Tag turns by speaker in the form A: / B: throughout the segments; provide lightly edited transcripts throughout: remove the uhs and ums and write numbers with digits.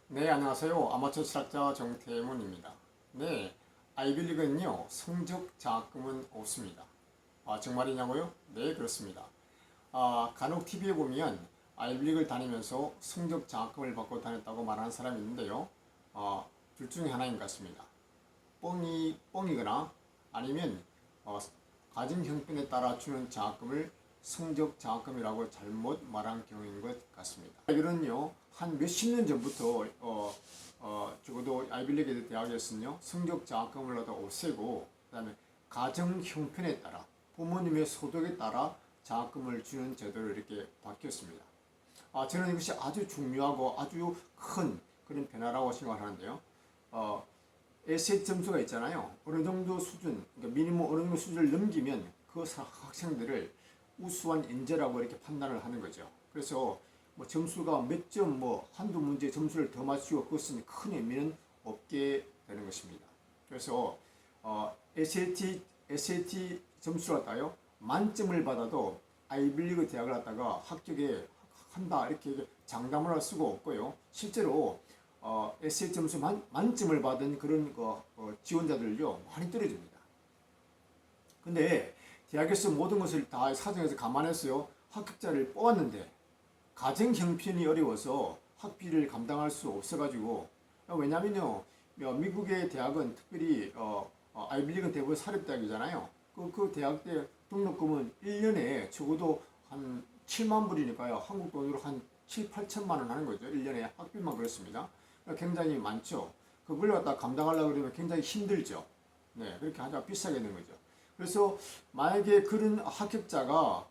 A: 네, 안녕하세요. 아마추어 철학자 정태문입니다. 네, 아이빌리그는요, 성적 장학금은 없습니다. 정말이냐고요? 네, 그렇습니다. 간혹 TV에 보면 아이빌리그를 다니면서 성적 장학금을 받고 다녔다고 말하는 사람이 있는데요. 둘 중에 하나인 것 같습니다. 뻥이거나 아니면 가진 형편에 따라 주는 장학금을 성적 장학금이라고 잘못 말한 경우인 것 같습니다. 이거는요, 한 몇십 년 전부터 적어도 아이빌리그 대학에서는요, 성적 장학금을 갖다 없애고, 그다음에 가정 형편에 따라 부모님의 소득에 따라 장학금을 주는 제도로 이렇게 바뀌었습니다. 저는 이것이 아주 중요하고 아주 큰 그런 변화라고 생각하는데요. 에세이 점수가 있잖아요. 어느 정도 수준, 그러니까 미니멈 어느 정도 수준을 넘기면 그 학생들을 우수한 인재라고 이렇게 판단을 하는 거죠. 그래서 뭐 점수가 몇 점, 뭐 한두 문제 점수를 더 맞추고 그것은 큰 의미는 없게 되는 것입니다. 그래서 SAT 점수를 갖다요 만점을 받아도 아이빌리그 대학을 갖다가 합격에 한다 이렇게 장담을 할 수가 없고요. 실제로 에세이 점수 만점을 받은 그런 지원자들요 많이 떨어집니다. 근데 대학에서 모든 것을 다 사정해서 감안했어요. 합격자를 뽑았는데 가정 형편이 어려워서 학비를 감당할 수 없어가지고 왜냐면요 미국의 대학은 특별히 아이빌리그는 대부분 사립대학이잖아요. 그 대학 때 등록금은 1년에 적어도 한 7만 불이니까요. 한국 돈으로 한 7, 8천만 원 하는 거죠. 1년에 학비만 그렇습니다. 굉장히 많죠. 그걸 갖다 감당하려고 그러면 굉장히 힘들죠. 네, 그렇게 하자 비싸게 되는 거죠. 그래서 만약에 그런 합격자가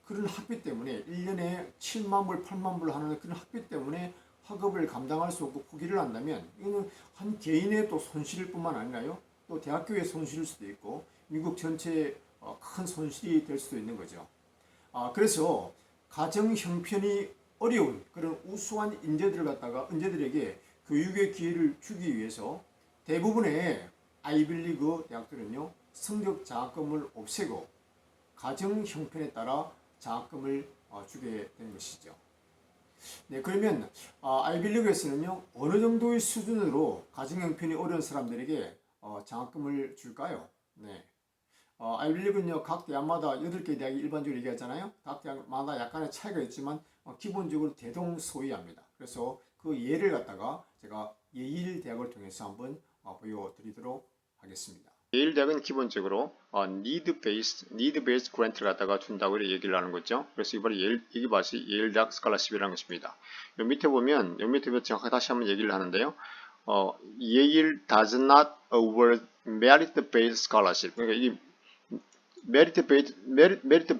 A: 그런 학비 때문에 1년에 7만 불, 8만 불 하는 그런 학비 때문에 학업을 감당할 수 없고 포기를 한다면 이거는 한 개인의 또 손실일 뿐만 아니라요. 또 대학교의 손실일 수도 있고 미국 전체의 큰 손실이 될 수도 있는 거죠. 그래서 가정 형편이 어려운 그런 우수한 인재들에게 교육의 기회를 주기 위해서 대부분의 아이빌리그 대학들은요 성적 장학금을 없애고 가정 형편에 따라 장학금을 주게 된 것이죠. 네, 그러면 아이빌리그에서는요 어느 정도의 수준으로 가정 형편이 어려운 사람들에게 장학금을 줄까요? 네. 아이빌리그는요 각 대학마다 8개 대학이 일반적으로 얘기하잖아요. 각 대학마다 약간의 차이가 있지만 기본적으로 대동소이합니다. 그래서 그 예를 갖다가 제가 예일 대학을 통해서 한번 보여드리도록 하겠습니다. 예일 대학은 기본적으로 need based grant를 갖다가 준다고 얘기를 하는 거죠. 그래서 이번에 이게 바로 예일 대학 스칼라십이라는 것입니다. 요 밑에 보면 정확하게 다시 한번 얘기를 하는데요. 예일 does not award merit based scholarship. 그러니까 이 메리트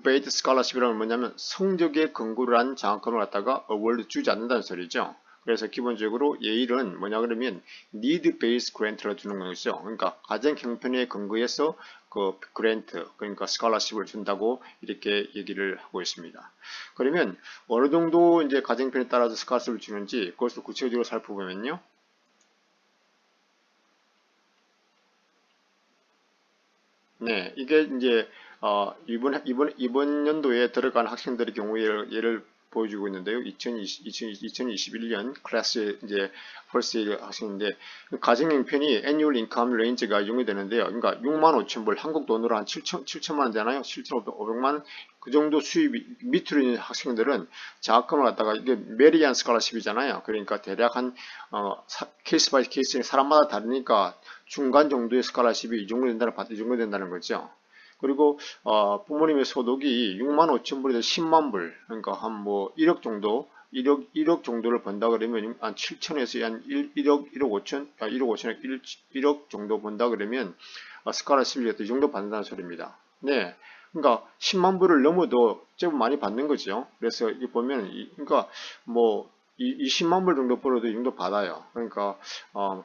A: 베이드 스칼러십이라는 건 뭐냐면 성적에 근거를 한 장학금을 갖다가 어워드 주지 않는다는 소리죠. 그래서 기본적으로 예일은 뭐냐 그러면 need based grant를 주는 거죠. 그러니까 가정 형편에 근거해서 그 그랜트 그러니까 스칼러십을 준다고 이렇게 얘기를 하고 있습니다. 그러면 어느 정도 이제 가정 형편에 따라서 스칼러십을 주는지 그것을 구체적으로 살펴보면요. 네, 이게 이제 이번 연도에 들어간 학생들의 경우에 예를 보여주고 있는데요. 2021년 클래스 이제 퍼스트 이어 학생인데 가정 형편이 annual income range가 이용이 되는데요. 그러니까 6만 5천 불 한국 돈으로 한 7천만 원 되나요? 7,500만 원? 그 정도 수입 밑으로 있는 학생들은 장학금을 갖다가 이게 메리안 스칼러십이잖아요. 그러니까 대략 한 케이스 바이 케이스 사람마다 다르니까 중간 정도의 스칼러십이 이 정도 된다는 거죠. 그리고 부모님의 소득이 6만 5천 불에서 10만 불, 그러니까 한 뭐 1억 정도, 1억 정도를 번다 그러면 한 7천에서 한 1억 5천, 1억 5천에 1억 정도 번다 그러면 스칼러십이 이 정도 받는다는 소리입니다. 네. 그러니까 10만 불을 넘어도 제법 많이 받는 거죠. 그래서 이 보면 그러니까 뭐 20만 불 정도 벌어도 이 정도 받아요. 그러니까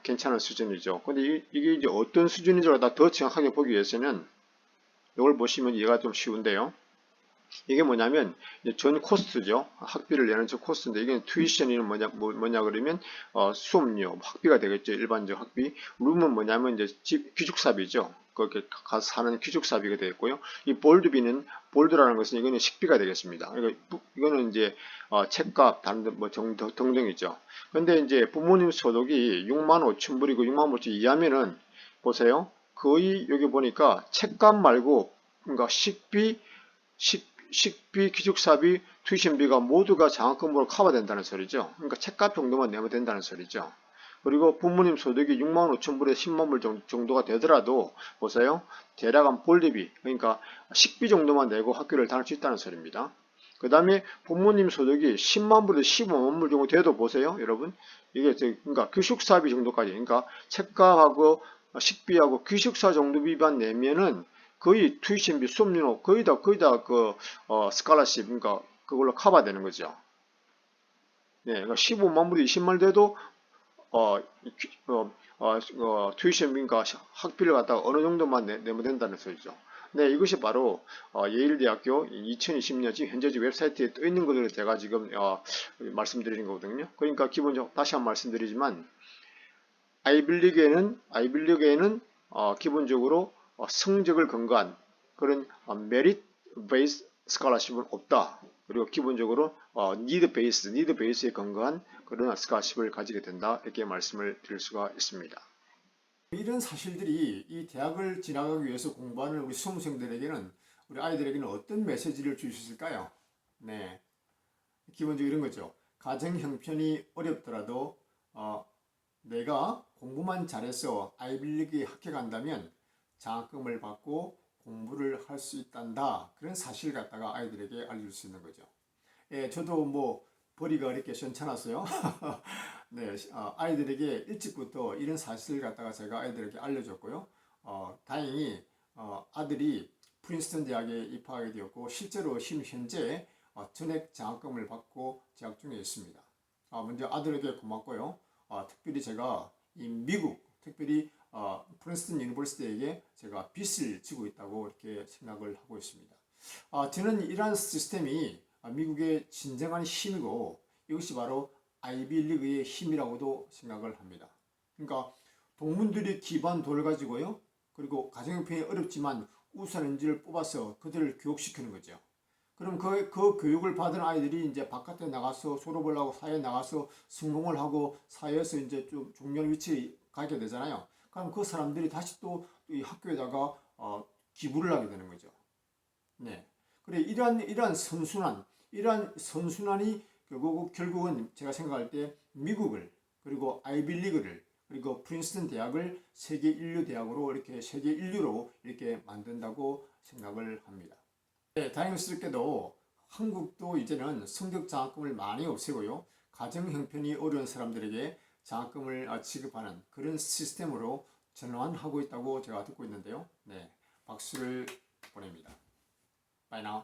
A: 괜찮은 수준이죠. 근데 이게 이제 어떤 수준인지를 더 정확하게 보기 위해서는 이걸 보시면 이해가 좀 쉬운데요. 이게 뭐냐면 전 코스트죠. 학비를 내는 저 코스트인데 이게 튜이션이 뭐냐 그러면 수업료 학비가 되겠죠. 일반적 학비. 룸은 뭐냐면 이제 집 기숙사비죠. 그렇게 가서 사는 기숙사비가 되겠고요. 이 볼드비는 볼드라는 것은 이거는 식비가 되겠습니다. 그러니까 이거는 이제 책값 다른 뭐 등등이죠. 근데 이제 부모님 소득이 6만 5천 불이고 6만 5천 이하면은 보세요. 거의 여기 보니까 책값 말고 그러니까 식비, 기숙사비, 투이션비가 모두가 장학금으로 커버된다는 소리죠. 그러니까 책값 정도만 내면 된다는 소리죠. 그리고 부모님 소득이 6만 5천 불에서 10만 불 정도가 되더라도 보세요. 대략 한 볼리비 그러니까 식비 정도만 내고 학교를 다닐 수 있다는 소리입니다. 그 다음에 부모님 소득이 10만 불에서 15만 불 정도 돼도 보세요. 여러분 이게 그러니까 기숙사비 정도까지 그러니까 책값하고 식비하고 기숙사 정도비만 내면은 거의 투이션비 수업료 거의 다 그 스칼라십 그러니까 그걸로 커버되는 거죠. 네, 그러니까 15만 불이 20만 돼도 투이션비인가 학비를 갖다가 어느 정도만 내면 된다는 소리죠. 네, 이것이 바로 예일대학교 2020년 지금 현재 웹사이트에 떠 있는 것으로 제가 지금 말씀드리는 거거든요. 그러니까 기본적으로 다시 한번 말씀드리지만 아이빌리그에는 기본적으로 성적을 근거한 그런 메리트 베이스 스칼라십은 없다. 그리고 기본적으로 니드 베이스에 근거한 그런 스칼라십을 가지게 된다. 이렇게 말씀을 드릴 수가 있습니다. 이런 사실들이 이 대학을 진학하기 위해서 공부하는 우리 수험생들에게는 우리 아이들에게는 어떤 메시지를 줄 수 있을까요? 네, 기본적으로 이런 거죠. 가정 형편이 어렵더라도 내가 공부만 잘해서 아이빌리그에 합격한다면 장학금을 받고 공부를 할 수 있단다. 그런 사실을 갖다가 아이들에게 알려줄 수 있는 거죠. 예, 저도 뭐 벌이가 어렵게 시원찮았어요. 네, 아이들에게 일찍부터 이런 사실을 갖다가 제가 아이들에게 알려줬고요. 다행히 아들이 프린스턴 대학에 입학하게 되었고 실제로 현재 전액 장학금을 받고 재학 중에 있습니다. 먼저 아들에게 고맙고요. 특별히 제가 이 미국, 특별히 프린스턴 유니버시티에게 제가 빚을 지고 있다고 이렇게 생각을 하고 있습니다. 저는 이러한 시스템이 미국의 진정한 힘이고 이것이 바로 아이비리그의 힘이라고도 생각을 합니다. 그러니까 동문들이 기반 돌을 가지고요. 그리고 가정형편이 어렵지만 우수한 인재를 뽑아서 그들을 교육시키는 거죠. 그럼 그 교육을 받은 아이들이 이제 바깥에 나가서 졸업을 하고 사회에 나가서 성공을 하고 사회에서 이제 좀 중요한 위치에 가게 되잖아요. 그럼 그 사람들이 다시 또 이 학교에다가 기부를 하게 되는 거죠. 네. 그래 이러한 선순환이 결국은 제가 생각할 때 미국을 그리고 아이빌리그를 그리고 프린스턴 대학을 세계 인류 대학으로 이렇게 세계 인류로 이렇게 만든다고 생각을 합니다. 네, 다행스럽게도 한국도 이제는 성적 장학금을 많이 없애고요. 가정 형편이 어려운 사람들에게 장학금을 지급하는 그런 시스템으로 전환하고 있다고 제가 듣고 있는데요. 네, 박수를 보냅니다. Bye now.